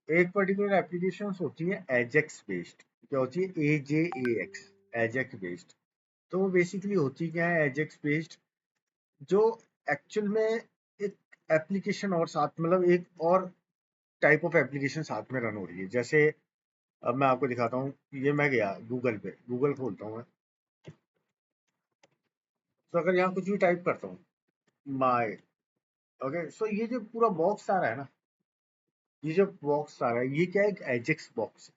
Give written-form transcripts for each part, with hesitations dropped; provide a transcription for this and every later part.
एक particular application होती है एजेक्स बेस्ड। क्या होती है? AJAX, Ajax based. तो वो बेसिकली होती क्या है एजेक्स बेस्ड? जो एक्चुअल में एक एप्लीकेशन और साथ मतलब एक और टाइप ऑफ एप्लीकेशन साथ में रन हो रही है। जैसे अब मैं आपको दिखाता हूँ। ये मैं गया गूगल पे, गूगल खोलता हूँ मैं। तो अगर यहाँ कुछ भी टाइप करता हूँ, माई, ओके, सो ये जो पूरा बॉक्स आ रहा है ना, ये जो बॉक्स आ रहा है, ये क्या है? एक एजेक्स बॉक्स।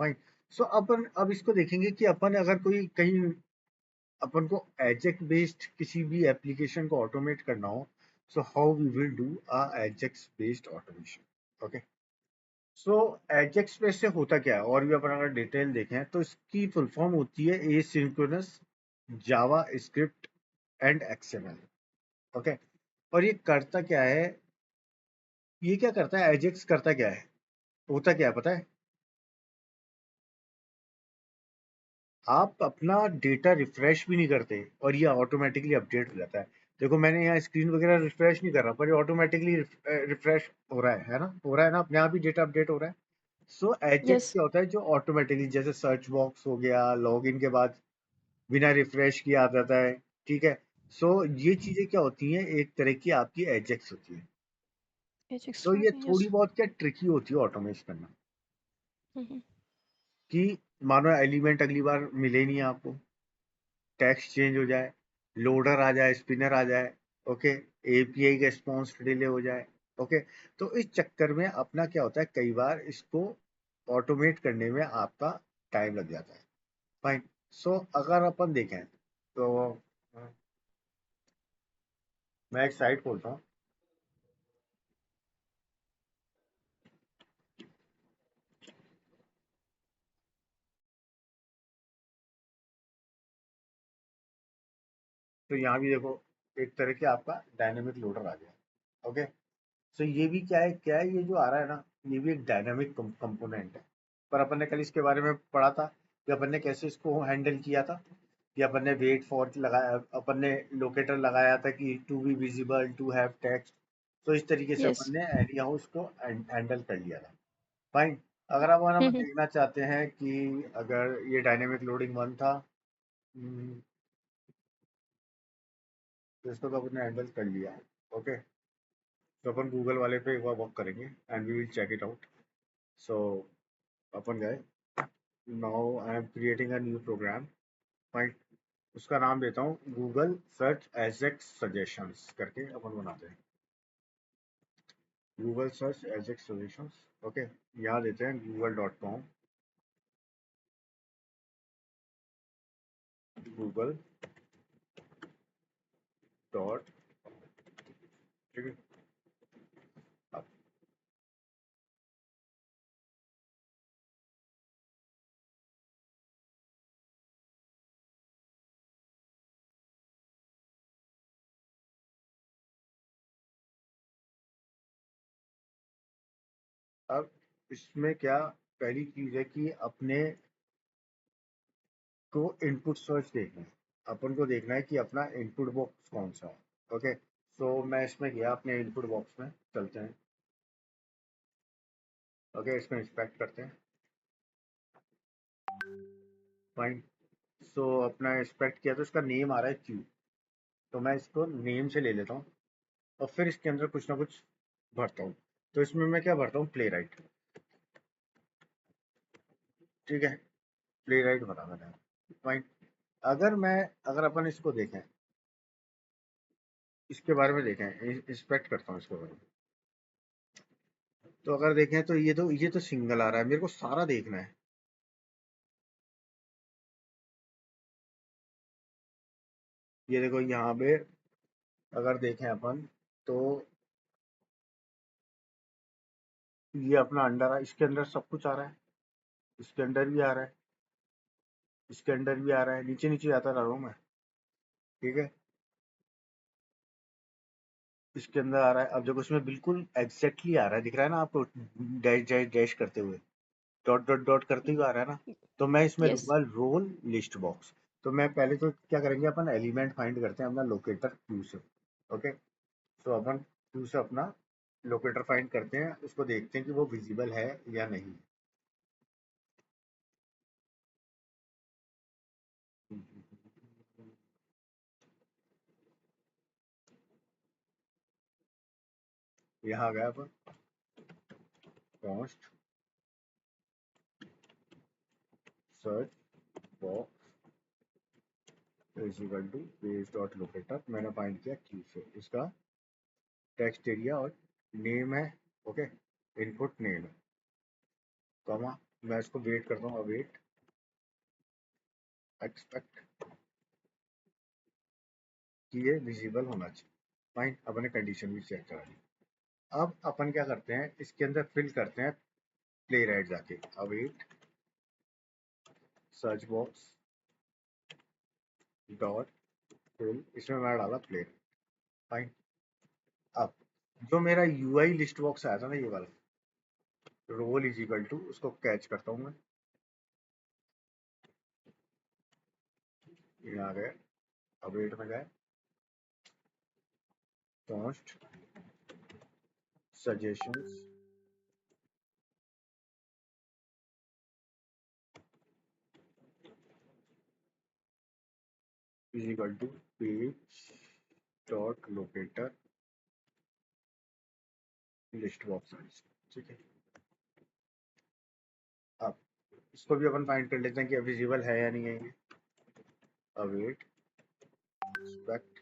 फाइन। सो अपन अब इसको देखेंगे कि अपन अगर कोई कहीं अपन को एजेक्स बेस्ड किसी भी एप्लीकेशन को ऑटोमेट करना हो, so how we will do a Ajax based automation. Okay, so Ajax based से होता क्या है, और भी अपन अगर डिटेल देखें तो इसकी फुल फॉर्म होती है asynchronous Java script and XML. Okay, और ये करता क्या है? ये क्या करता है? एजेक्स करता क्या है? होता क्या है पता है? आप अपना डेटा रिफ्रेश भी नहीं करते और ये ऑटोमेटिकली अपडेट हो जाता है। देखो मैंने यहाँ स्क्रीन वगैरह रिफ्रेश नहीं कर रहा, पर ये ऑटोमेटिकली रिफ्रेश हो रहा है ना? हो रहा है ना? अपने आप ही डेटा अपडेट हो रहा है। सो एजेक्स यस। क्या होता है? जो ऑटोमेटिकली, जैसे सर्च बॉक्स हो गया, लॉगिन के बाद बिना रिफ्रेश किए आ जाता है। ठीक है। सो ये चीजें क्या होती हैं? एक तरह की आपकी एजेक्स होती है। एजेक्स तो ये यस। थोड़ी बहुत क्या ट्रिकी होती है ऑटोमेट करना। हम्म। कि मानो एलिमेंट अगली बार मिले नहीं आपको, टेक्स्ट चेंज हो जाए, लोडर आ जाए, स्पिनर आ जाए, ओके, एपीआई का रिस्पॉन्स डिले हो जाए। ओके, तो इस चक्कर में अपना क्या होता है, कई बार इसको ऑटोमेट करने में आपका टाइम लग जाता है। फाइन। सो अगर अपन देखें तो मैं एक साइट खोलता हूँ। तो यहाँ भी देखो, एक तरह के आपका डायनेमिक लोडर आ गया। ओके, सो ये भी क्या है, ये जो आ रहा है ना, ये भी एक डायनामिक कंपोनेंट है। पर अपन ने कल इसके बारे में पढ़ा था कि अपन ने कैसे इसको हैंडल किया था। कि अपन ने वेट फॉर लगाया, अपन ने लोकेटर लगाया था कि to be visible to have text. तो इस तरीके से यस। अपन ने एनी हाउ को हैंडल कर लिया था। फाइन। अगर अब हम देखना चाहते हैं कि अगर ये डायनेमिक लोडिंग वन था, तो इसको तो अपन ने हैंडल कर लिया। ओके, तो अपन गूगल वाले पे एक बार वर्क करेंगे and we will check it out. So अपन गए, now I am creating a new program. Fine. उसका नाम देता हूँ गूगल सर्च एजेक्स सजेशंस करके अपन बनाते हैं। Google search Ajax suggestions. Okay, यहाँ देते हैं google.com, गूगल डॉट, ठीक है। अब अब इसमें क्या पहली चीज है कि अपने को इनपुट सर्च देखना है। अपन को देखना है कि अपना इनपुट बॉक्स कौन सा है। ओके, सो मैं इसमें गया, अपने इनपुट बॉक्स में चलते हैं। ओके, इसको इंस्पेक्ट करते हैं। फाइन। सो अपना इंस्पेक्ट किया तो इसका नेम आ रहा है क्यू। तो मैं इसको नेम से ले लेता हूँ और फिर इसके अंदर कुछ ना कुछ भरता हूँ। तो इसमें मैं क्या भरता हूँ? Play right. ठीक है, प्ले राइट भरा मैंने। फाइन। अगर अपन इसको देखें, इसके बारे में देखें, इंस्पेक्ट करता हूँ इसके बारे में। तो अगर देखें तो ये तो सिंगल आ रहा है, मेरे को सारा देखना है। ये देखो यहाँ पे अगर देखें अपन, तो ये अपना अंडर, इसके अंदर सब कुछ आ रहा है। इसके अंदर भी आ रहा है, इसके अंदर भी आ रहा है, नीचे नीचे जाता रह रहा हूँ मैं। ठीक है, इसके अंदर आ रहा है। अब देखो इसमें बिल्कुल एग्जैक्टली आ रहा है, दिख रहा है ना आपको? डैश डैश डैश करते हुए, डॉट डॉट डॉट करते हुए आ रहा है ना? तो मैं इसमें यस। दूंगा रोल लिस्ट बॉक्स। तो मैं पहले तो क्या करेंगे, अपन एलिमेंट फाइंड करते हैं अपना लोकेटर क्यू से। ओके, तो अपन क्यू से अपना लोकेटर फाइंड करते हैं, उसको देखते हैं कि वो विजिबल है या नहीं। यहाँ गया अपन const search box is equal to page dot locator, मैंने फाइंड किया क्यू से, इसका टेक्स्ट एरिया और नेम है। ओके, इनपुट नेम है, कॉमा, मैं इसको वेट करता हूँ, अवेट एक्सपेक्ट कि ये विजिबल होना चाहिए। फाइन, अपने कंडीशन भी चेक करा ली। अब अपन क्या करते हैं, इसके अंदर फिल करते हैं प्ले राइट जाके, await search box dot fill, इसमें मैं डाला प्ले। फाइन, अब जो मेरा यूआई लिस्ट बॉक्स आया था ना, ये वाला रोल इज इक्वल टू, उसको कैच करता हूँ मैं, ये आ गया, अवेट में गए, const suggestions is equal to page dot locator list box. ठीक है, अब इसको भी अपन फाइंड कर लेते हैं कि विजिबल है या नहीं है ये, अवेट एक्सपेक्ट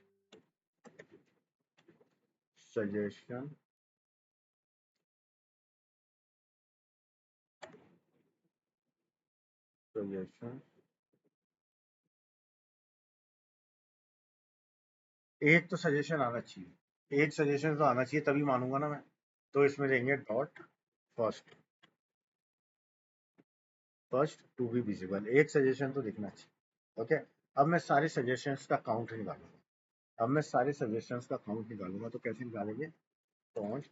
सजेशन सजेशन, एक तो सजेशन आना चाहिए, एक सजेशन तो आना चाहिए, तभी मानूंगा ना मैं। तो इसमें देंगे dot first, first to be visible, एक सजेशन तो दिखना चाहिए। ओके, अब मैं सारे सजेशंस का काउंट निकालूंगा। अब मैं सारे सजेशंस का काउंट निकालूंगा, तो कैसे निकालेंगे, कॉन्स्ट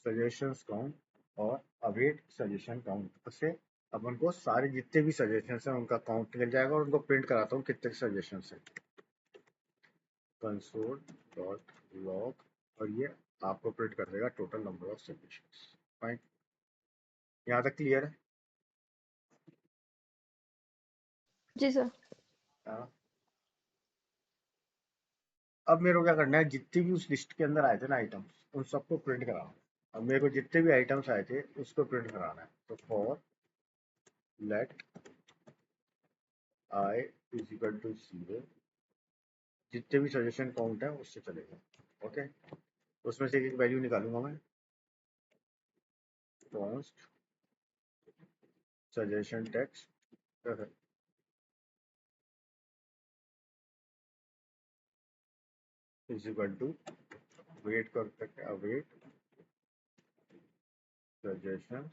सजेशंस काउंट और अवेट सजेशन काउंट से अपन को सारे जितने भी सजेशंस हैं उनका काउंट निकल जाएगा, और उनको प्रिंट कराता हूँ कितने सजेशंस हैं, कंसोल डॉट लॉग, और ये आपको प्रिंट कर देगा total number of suggestions. Fine, यहाँ तक क्लियर है। जी सर। हाँ। अब मेरे को क्या करना है, जितने भी उस लिस्ट के अंदर आए थे ना आइटम्स, उन सबको प्रिंट कराना है। अब मेरे को जितने भी आइटम्स आए थे उसको प्रिंट कराना है, तो for let i is equal to 0, जितने भी सजेशन काउंट है उससे चलेगा। ओके, उसमें से एक वैल्यू निकालूंगा मैं, const suggestion text is equal to wait कर सकते हैं, अवेट सजेशन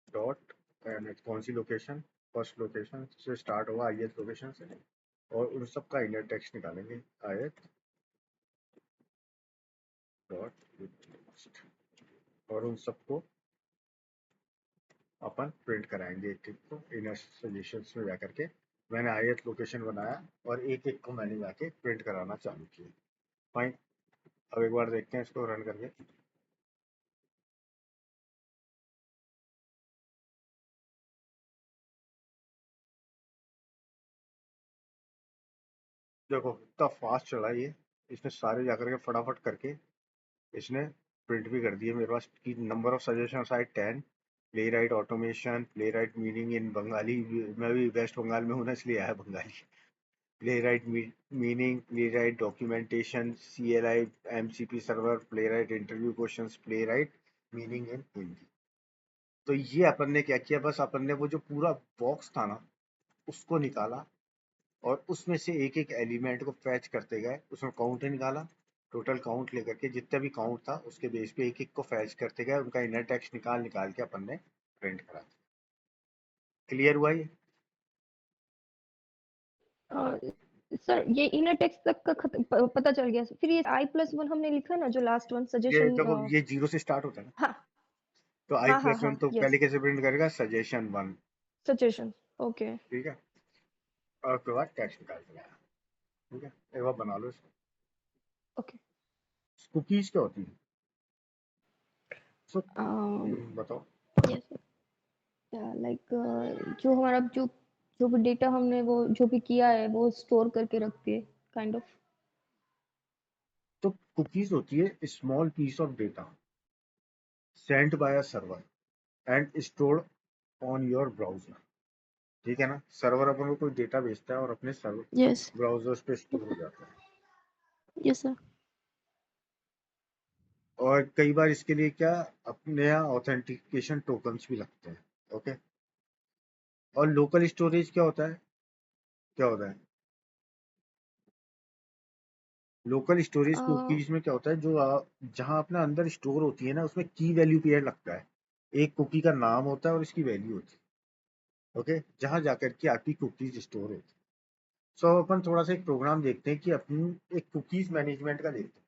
डॉट, कौन सी लोकेशन, फर्स्ट लोकेशन से स्टार्ट होगा, आईएथ लोकेशन से, और उन सब का इनर टेक्स्ट निकालेंगे, आयत डॉट, और उन सबको अपन प्रिंट कराएंगे एक एक को इनर सजेशंस में जाकर के। मैंने आयत लोकेशन बनाया और एक एक को मैंने जाके प्रिंट कराना चालू किया। फाइन, अब एक बार देखते हैं इसको रन करके। देखो इतना फास्ट चला ये, इसने सारे जाकर के फटाफट करके इसने प्रिंट भी कर दिए मेरे पास। की नंबर ऑफ सजेशन आए 10, play right automation, play right meaning in Bengali, मैं भी वेस्ट बंगाल में हूँ ना इसलिए आया Bengali, play right meaning, play right documentation, CLI MCP server, play right interview questions, play right meaning in Hindi. तो ये अपन ने क्या किया, बस अपन ने वो जो पूरा बॉक्स था ना उसको निकाला, और उसमें से एक एक एलिमेंट को फैच करते गए, उसमें काउंट निकाला, टोटल काउंट लेकर के जितना भी काउंट था उसके बेस पे एक एक को फैच करते गए, उनका इनर टेक्स्ट निकाल निकाल के अपन ने प्रिंट करा दिया। क्लियर हुआ ये? और सर ये इनर टेक्स्ट तक का पता चल गया। फिर ये I+1 हमने लिखा ना, जो लास्ट वन ये सजेशन। देखो, ये 0 से स्टार्ट होता है ना, हाँ तो आई हाँ हाँ प्लस हाँ, वन तो पहले यस, कैसे प्रिंट करेगा, सजेशन 1। सजेशन। ओके। ठीक है, और उसके बाद टेक्स्ट निकाल के लाया। ठीक है, एक बार बना लो इसको। ओके। कुकीज क्या होती है? सो um बताओ। यस, लाइक जो हमारा जो भी डेटा हमने वो जो भी किया है वो स्टोर करके रखती है, काइंड ऑफ। तो कुकीज होती है small piece of data sent by a server and stored on your browser. ठीक है ना, सर्वर अपन को कोई डेटा भेजता है और अपने सर्वर यस। ब्राउजर्स पे स्टोर हो जाता है। Yes sir. और कई बार इसके लिए क्या, अपने यहाँ ऑथेंटिकेशन टोकन्स भी लगते हैं। ओके, और लोकल स्टोरेज क्या होता है? क्या होता है लोकल स्टोरेज कुकीज में? क्या होता है, जो जहां अपना अंदर स्टोर होती है ना, उसमें की वैल्यू पेयर लगता है। एक कुकी का नाम होता है और इसकी वैल्यू होती है। ओके, जहां जाकर के आपकी कुकीज स्टोर होती है। सो अपन थोड़ा सा एक प्रोग्राम देखते हैं कि अपनी एक कुकीज मैनेजमेंट का देखते हैं।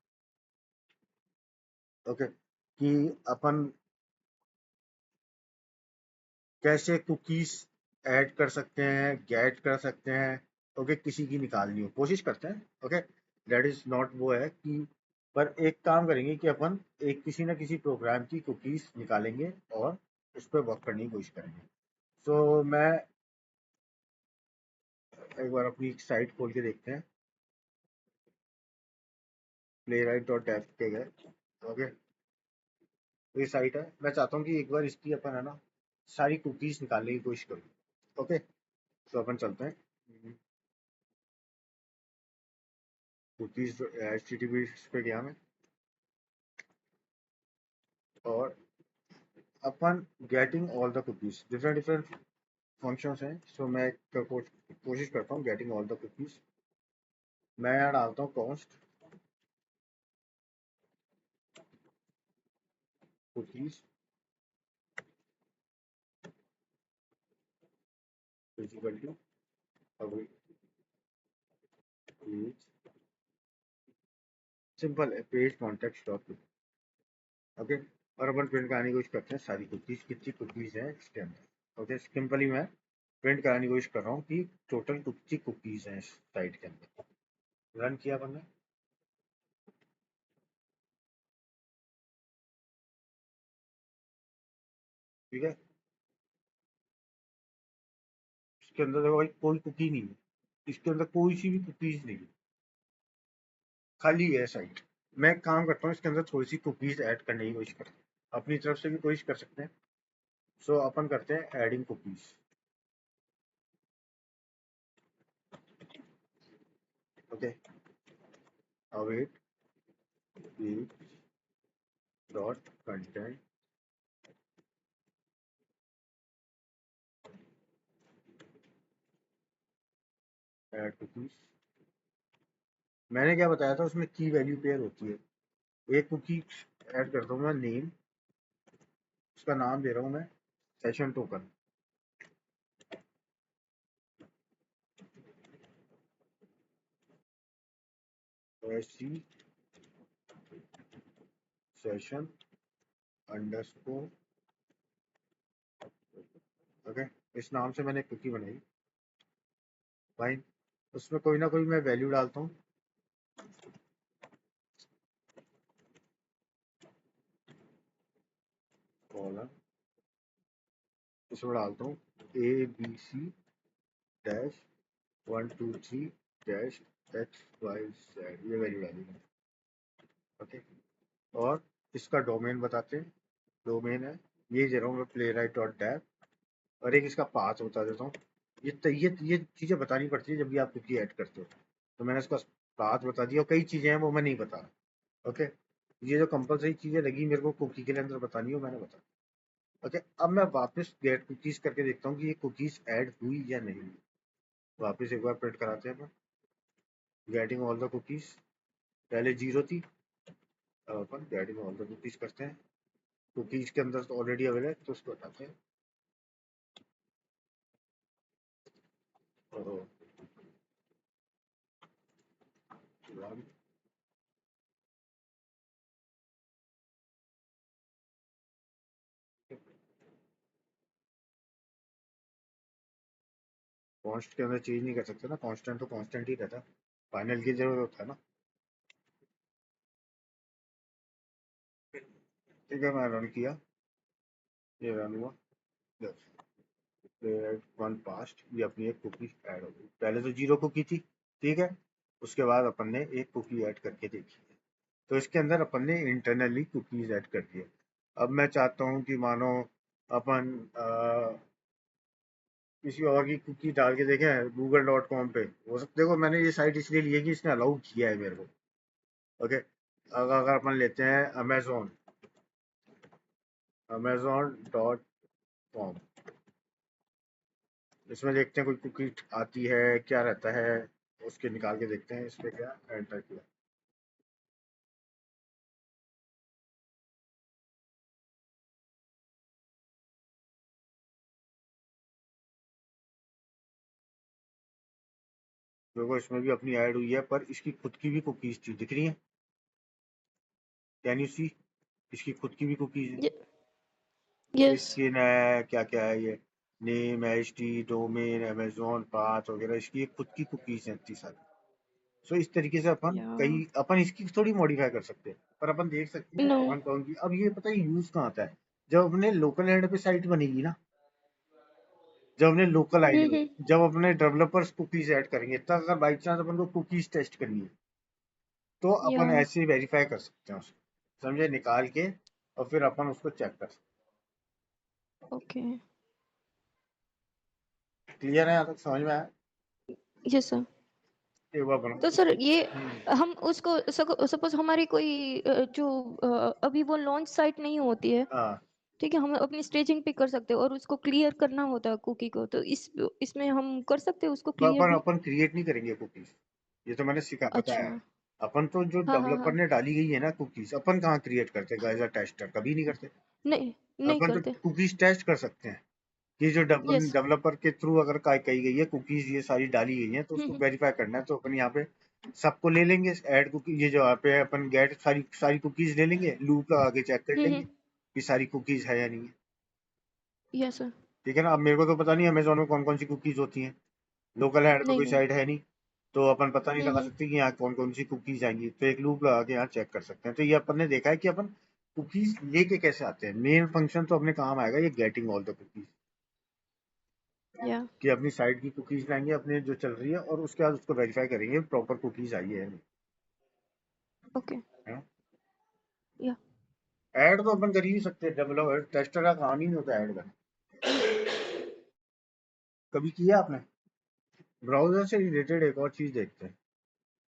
ओके, कि अपन कैसे कुकीज ऐड कर सकते हैं, गेट कर सकते हैं। ओके, किसी की निकालनी हो कोशिश करते हैं। ओके, दैट इज नॉट वो है कि, पर एक काम करेंगे कि अपन एक किसी ना किसी प्रोग्राम की कुकीज निकालेंगे और उस पर वर्क करने की कोशिश करेंगे। सो मैं एक बार अपनी साइट खोल के देखते हैं, playwright.dev पे गए। ओके, ये साइट है। मैं चाहता हूँ कि एक बार इसकी अपन है ना सारी कुकीज निकालने की कोशिश करूँ। ओके, तो अपन चलते हैं कुकीज HTTP पे गया मैं, और अपन getting all the cookies, different different functions हैं। सो मैं कोशिश करता हूँ गेटिंग ऑल द कुकीज। मैं यहाँ डालता हूँ const cookies equal to await page, simple है, पेज कॉन्टेक्स्ट डॉट। ओके, और अपन प्रिंट कराने की कोशिश करते हैं सारी कुकीज, कितनी कुकीज है इसके अंदर। ओके, सिंपली मैं प्रिंट कराने की कोशिश कर रहा हूँ कि टोटल कितनी कुकीज हैं इस साइट के अंदर। रन किया अपन ने। ठीक है, इसके अंदर देखो भाई, कोई कुकी नहीं है, इसके अंदर कोई सी भी कुकीज नहीं है, खाली है साइट। मैं एक काम करता हूँ, इसके अंदर थोड़ी सी कुकीज ऐड करने की कोशिश करता हूँ, अपनी तरफ से भी कोशिश कर सकते हैं। सो अपन करते हैं adding cookies. Okay, await page dot content add cookies. मैंने क्या बताया था, उसमें की वैल्यू पेयर होती है। एक कुकी ऐड करता हूँ मैं, नेम, उसका नाम दे रहा हूँ मैं सेशन टोकन। सी सेशन अंडरस्कोर। ओके, इस नाम से मैंने कुकी बनाई। फाइन, उसमें कोई ना कोई मैं वैल्यू डालता हूँ। कॉलम, इसमें डालता हूँ ABC डैश 123 डैश XYZ, ये वैल्यू डाली मैंने। ओके, और इसका डोमेन बताते हैं, डोमेन है ये दे रहा हूँ मैं, playwright.dev। और एक इसका पाथ बता देता हूँ। ये चीजें बतानी पड़ती है जब भी आप कुकी ऐड करते हो। तो मैंने इसका पाथ बता दिया, और कई चीजें हैं वो मैं नहीं बता रहा। ओके, ये जो कंपलसरी चीजें लगी मेरे को कुकी के लिए अंदर बतानी हो, मैंने बता। ओके, अब मैं वापस गेट कुकीज करके देखता हूँ कि ये कुकीज ऐड हुई या नहीं हुई। वापस एक बार प्रिंट कराते हैं। गेटिंग ऑल द कुकीज, पहले 0 थी, अब अपन गेटिंग ऑल द कुकीज करते हैं। कुकीज के अंदर तो ऑलरेडी अवेलेबल है, तो उसको हटाते हैं। और कॉन्स्ट के अंदर चेंज नहीं कर सकते ना, कांस्टेंट तो कांस्टेंट ही रहता है, फाइनल की जरूरत होता है ना। ठीक है, मैं रन किया, ये रन हुआ, वन पास्ट, ये अपनी एक कुकी ऐड हो गई। पहले तो 0 कुकी थी, ठीक है, उसके बाद अपन ने एक कुकी ऐड करके देखी है, तो इसके अंदर अपन ने इंटरनली कुकीज ऐड कर दिए। अब मैं चाहता हूँ कि मानो अपन किसी और की कुकी डाल के देखें google.com पे, हो सकता देखो मैंने ये साइट इसलिए ली है कि इसने अलाउ किया है मेरे को। ओके, अगर अपन लेते हैं amazon.com, इसमें देखते हैं कोई कुकी आती है क्या रहता है, उसके निकाल के देखते हैं। इस पे क्या एंटर किया, देखो इसमें भी अपनी ऐड हुई है, पर इसकी खुद की भी कुकीज थी, दिख रही है, कैन यू सी, इसकी खुद की भी कुकीज है। ये यस। स्किन है, क्या क्या है ये, name, H T, domain, Amazon path वगैरह, इसकी खुद की कुकीज हैं इतनी सारी। सो इस तरीके से अपन या कई अपन इसकी थोड़ी मॉडिफाई कर सकते हैं, पर अपन देख सकते हैं नो। कौन कौन की। अब ये पता है यूज कहाँ आता है, जब अपने लोकल एंड पे साइट बनेगी ना, जब अपने लोकल आईडी में, हम्म। जब अपने डेवलपर्स कुकीज ऐड करेंगे, तब अगर बाई चांस अपन को कुकीज टेस्ट करनी है, तो या अपन ऐसे वेरीफाई कर सकते हैं उसको, समझे, निकाल के, और फिर अपन उसको चेक कर सकते ओके। हैं। क्लियर है, यहाँ तक समझ में आया? Yes sir. एक बार तो बनाओ सर इसको। ये हम उसको सपोज हमारी कोई जो अभी वो लॉन्च साइट नहीं होती है, हाँ, ठीक है, हम अपनी स्टेजिंग पे कर सकते हैं और उसको क्लियर करना होता है कुकी को, तो इसमें हम कर सकते हैं उसको तो क्लियर अपन भी। अपन क्रिएट नहीं करेंगे कुकीज, ये तो मैंने सीखा अच्छा। बताया है। अपन तो जो हाँ हाँ डेवलपर हाँ। ने डाली गई है ना कुकीज, अपन कहाँ क्रिएट करते एज अ टेस्टर, कभी नहीं करते। नहीं, नहीं अपन तो करते। कुकीज टेस्ट कर सकते हैं कि जो यस। डेवलपर के थ्रू अगर कही गई है कुकीज, ये सारी डाली गई है, तो उसको हम्म। वेरीफाई करना है, तो अपन यहाँ पे सबको ले लेंगे ऐड कुकी, ये जो यहाँ पे अपन गेट सारी सारी कुकीज ले लेंगे, लूप लगा के चेक कर लेंगे हम्म। कि सारी कुकीज है या नहीं है। Yes sir. ठीक है ना, अब मेरे को तो पता नहीं अमेजोन में कौन कौन सी कुकीज होती हैं, लोकल हैंड पे नहीं कोई नहीं। साइट है नहीं, तो अपन पता नहीं लगा हम्म। सकते कि यहाँ कौन कौन सी कुकीज आएंगी, तो एक लूप लगा के यहाँ चेक कर सकते हैं। तो ये अपन ने देखा है कि अपन कुकीज लेके कैसे आते हैं, मेन फंक्शन तो अपने काम आएगा ये गेटिंग ऑल द कुकीज, या कि अपनी साइट की कुकीज लाएंगे अपने जो चल रही है, और उसके बाद उसको वेरीफाई करेंगे प्रॉपर कुकीज आई है ओके। नहीं। या ऐड तो अपन कर ही नहीं सकते, डेवलपर टेस्टर का काम ही नहीं होता ऐड करना। कभी किया आपने? ब्राउजर से रिलेटेड एक और चीज देखते हैं,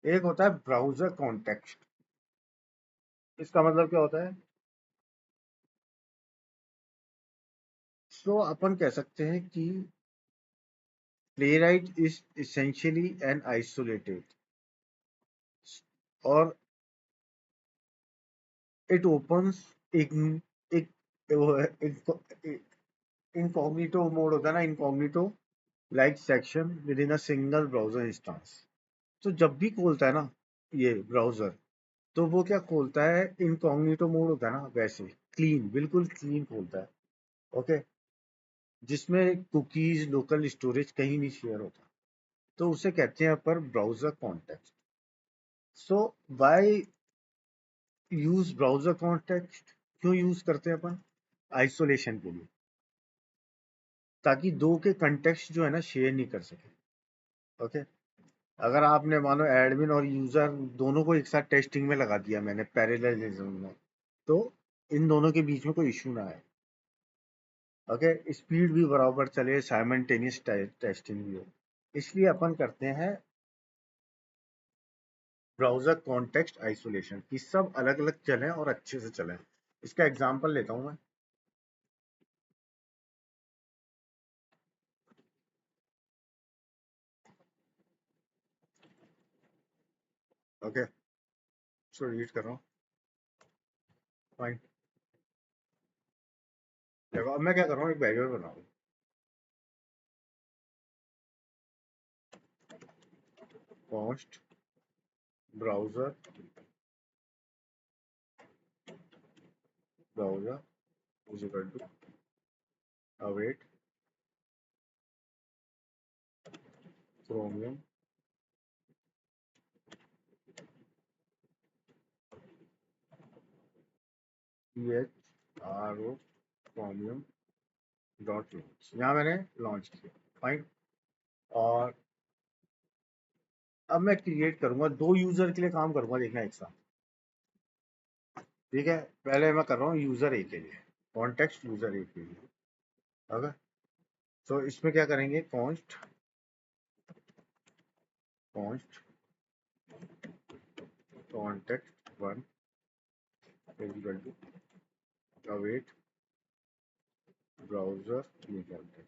एक होता है ब्राउजर कॉन्टेक्स्ट। इसका मतलब क्या होता है? सो अपन कह सकते हैं कि playwright is essentially an isolated, और it opens in एक वो है इनकॉग्निटो मोड होता है ना, incognito like section with in a single browser instance. तो जब भी खोलता है ना ये ब्राउजर, तो वो क्या खोलता है, इनकॉग्निटो मोड होता है ना, वैसे क्लीन, बिल्कुल क्लीन खोलता है। ओके, जिसमें कुकीज, लोकल स्टोरेज कहीं नहीं शेयर होता, तो उसे कहते हैं पर ब्राउजर कॉन्टेक्स्ट। सो वाई यूज ब्राउजर कॉन्टेक्स्ट, क्यों यूज करते हैं अपन? आइसोलेशन के लिए, ताकि दो के कंटेक्स्ट जो है ना शेयर नहीं कर सके। ओके, अगर आपने मानो एडमिन और यूजर दोनों को एक साथ टेस्टिंग में लगा दिया मैंने पैरेललिज्म में, तो इन दोनों के बीच में कोई इशू ना आए। ओके, स्पीड भी बराबर चले, साइमल्टेनियस टेस्टिंग भी हो, इसलिए अपन करते हैं ब्राउजर कॉन्टेक्स्ट आइसोलेशन, कि सब अलग अलग चलें और अच्छे से चलें। इसका एग्जांपल लेता हूं मैं। ओके, सो रीड कर रहा हूँ, फाइन। देखो अब मैं क्या कर रहा हूँ, एक वेरिएबल बना रहा हूँ, const browser browser is equal to await Chromium CHRO Chromium dot launch, यहाँ मैंने लॉन्च किया। फाइन। और अब मैं क्रिएट करूंगा, 2 यूजर के लिए काम करूंगा, देखना एक साथ। ठीक है, पहले मैं कर रहा हूँ यूजर ए के लिए, कॉन्टेक्स्ट यूजर ए के लिए। ओके, तो इसमें क्या करेंगे, const const context one is equal to await browser new context.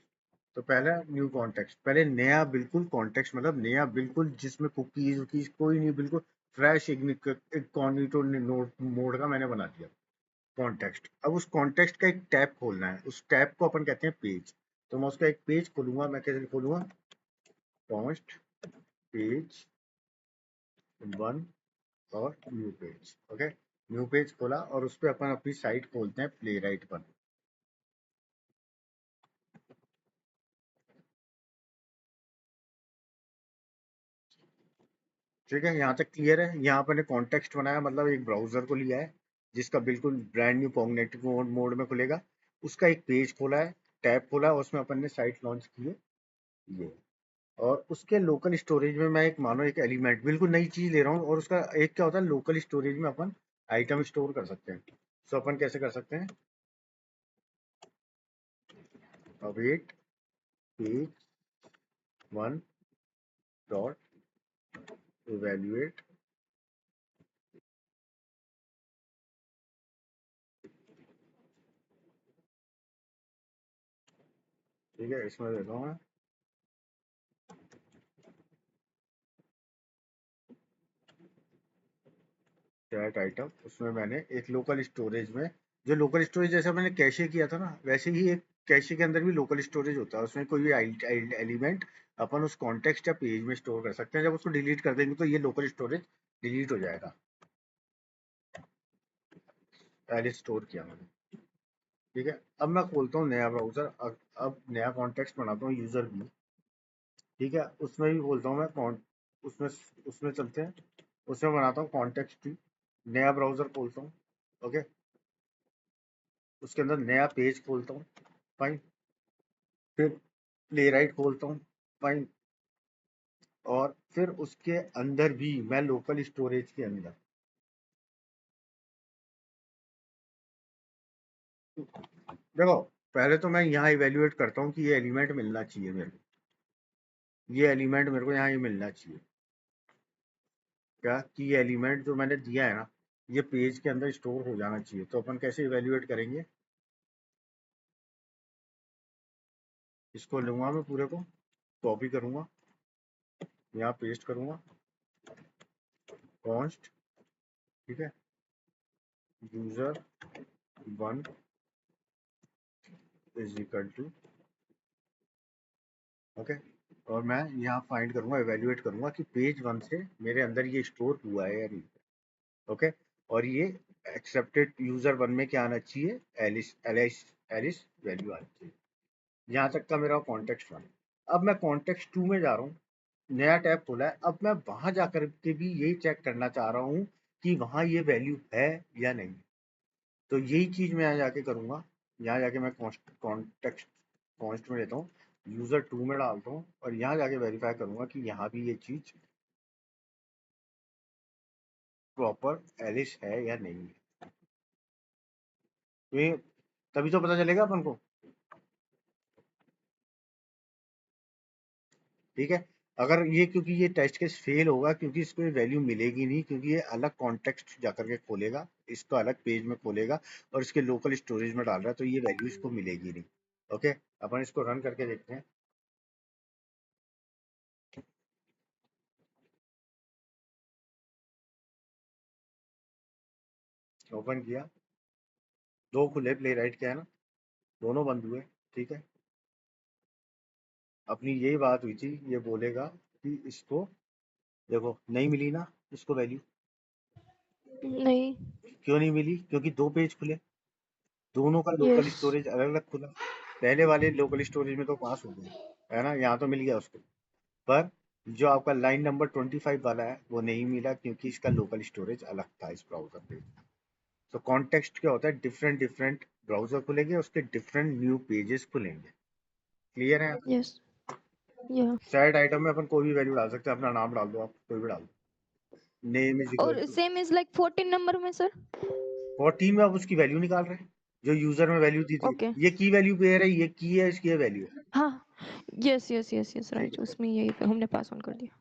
तो पहला न्यू कॉन्टेक्स्ट, पहले नया बिल्कुल कॉन्टेक्स्ट, मतलब नया बिल्कुल जिसमें कुकीज वुकीज कोई नहीं, बिल्कुल फ्रेश इग्निटो नोड मोड का मैंने बना दिया कॉन्टेक्स्ट। अब उस कॉन्टेक्स्ट का एक टैब खोलना है, उस टैब को अपन कहते हैं पेज। तो मैं उसका एक पेज खोलूंगा, मैं कैसे खोलूंगा, कॉन्स्ट पेज वन और new page. Okay, new page खोला और उस पर अपन अपनी साइट खोलते हैं प्ले राइट पर। ठीक है, यहाँ तक क्लियर है। यहाँ पर कॉन्टेक्स्ट बनाया, मतलब एक ब्राउजर को लिया है जिसका बिल्कुल ब्रांड न्यू कॉग्निटिव मोड में खुलेगा, उसका एक पेज खोला है, टैब खोला है, उसमें अपन ने साइट लॉन्च की है ये। और उसके लोकल स्टोरेज में मैं एक मानो एक एलिमेंट बिल्कुल नई चीज ले रहा हूँ, और उसका एक क्या होता है, लोकल स्टोरेज में अपन आइटम स्टोर कर सकते हैं। सो अपन कैसे कर सकते हैं, await page one dot evaluate. ठीक है, इसमें देता हूँ मैं चैट आइटम, उसमें मैंने एक लोकल स्टोरेज में, जो लोकल स्टोरेज जैसा मैंने कैशे किया था ना, वैसे ही एक कैशे के अंदर भी लोकल स्टोरेज होता है, उसमें कोई भी एलिमेंट अपन उस कॉन्टेक्स्ट या पेज में स्टोर कर सकते हैं। जब उसको डिलीट कर देंगे तो ये लोकल स्टोरेज डिलीट हो जाएगा। पहले स्टोर किया मैंने। ठीक है, अब मैं खोलता हूँ नया ब्राउजर, अब नया कॉन्टेक्स्ट बनाता हूँ यूजर भी। ठीक है, उसमें भी बोलता हूँ मैं उसमें उसमें चलते हैं, उसमें बनाता हूँ कॉन्टेक्स्ट भी, नया ब्राउजर खोलता हूँ। ओके, उसके अंदर नया पेज खोलता हूँ। फाइन। फिर प्ले राइट खोलता हूँ। फाइन। और फिर उसके अंदर भी मैं लोकल स्टोरेज के अंदर, देखो, पहले तो मैं यहाँ इवेल्युएट करता हूँ कि ये एलिमेंट मिलना चाहिए मेरे को, ये एलिमेंट मेरे को यहाँ ये मिलना चाहिए। क्या कि ये एलिमेंट जो मैंने दिया है ना, ये पेज के अंदर स्टोर हो जाना चाहिए। तो अपन कैसे इवेल्युएट करेंगे, इसको लूंगा मैं पूरे को, कॉपी करूंगा, यहाँ पेस्ट करूंगा, कॉन्स्ट, ठीक है, user one is equal to, okay, और मैं यहाँ फाइंड करूंगा, एवेल्युएट करूंगा कि पेज वन से मेरे अंदर ये स्टोर हुआ है या नहीं। ओके, और ये एक्सेप्टेड यूजर वन में क्या आना चाहिए, एलिस एलिस एलिस वैल्यू आनी चाहिए। यहाँ तक का मेरा कॉन्टेक्स्ट वन। अब मैं कॉन्टेक्स्ट टू में जा रहा हूँ, नया टैब खोला है, अब मैं वहां जाकर के भी यही चेक करना चाह रहा हूँ कि वहां ये वैल्यू है या नहीं। तो यही चीज मैं यहाँ जाके करूंगा, यहाँ जाके मैं कॉन्टेक्स्ट कॉन्स्ट में लेता हूँ, यूजर टू में डालता हूँ, और यहाँ जाके वेरीफाई करूंगा कि यहाँ भी ये चीज प्रॉपर एलिस है या नहीं है। तो ये तभी तो पता चलेगा अपन को। ठीक है, अगर ये, क्योंकि ये टेस्ट केस फेल होगा, क्योंकि इसको वैल्यू मिलेगी नहीं, क्योंकि ये अलग कॉन्टेक्स्ट जाकर के खोलेगा, इसको अलग पेज में खोलेगा और इसके लोकल स्टोरेज में डाल रहा है, तो ये वैल्यू इसको मिलेगी नहीं। ओके, अपन इसको रन करके देखते हैं। ओपन किया, दो खुले, प्ले राइट क्या है ना, दोनों बंद हुए। ठीक है, अपनी यही बात हुई थी, ये बोलेगा कि इसको देखो नहीं मिली ना, उसको वैल्यू? नहीं। क्यों नहीं मिली? क्योंकि 2 पेज खुले, दोनों का लोकल यस। स्टोरेज अलग-अलग खुला। पहले वाले लोकल स्टोरेज में तो पास हो गया, है ना? यहाँ तो मिल गया उसको। पर जो आपका लाइन नंबर 25 वाला है वो नहीं मिला, क्योंकि इसका लोकल स्टोरेज अलग था इस ब्राउजर पेज का। तो कॉन्टेक्स्ट क्या होता है? डिफरेंट डिफरेंट ब्राउजर खुलेंगे, उसके डिफरेंट न्यू पेजेस खुलेंगे। क्लियर है? यस। या। सैड आइटम में अपन कोई भी वैल्यू डाल सकते हैं, अपना नाम डाल दो, आप कोई भी डाल दो। नेम इज इक्वल और to same is like 14 number में सर? 14 में आप उसकी वैल्यू निकाल रहे हैं जो यूजर में वैल्यू दी थी। ओके। ये की वैल्यू पेयर है, ये की है, इसकी वैल्यू है। हाँ। यस यस यस यस ठीक राइट, है। उसमें यही पे हमने पास ऑन कर दिया।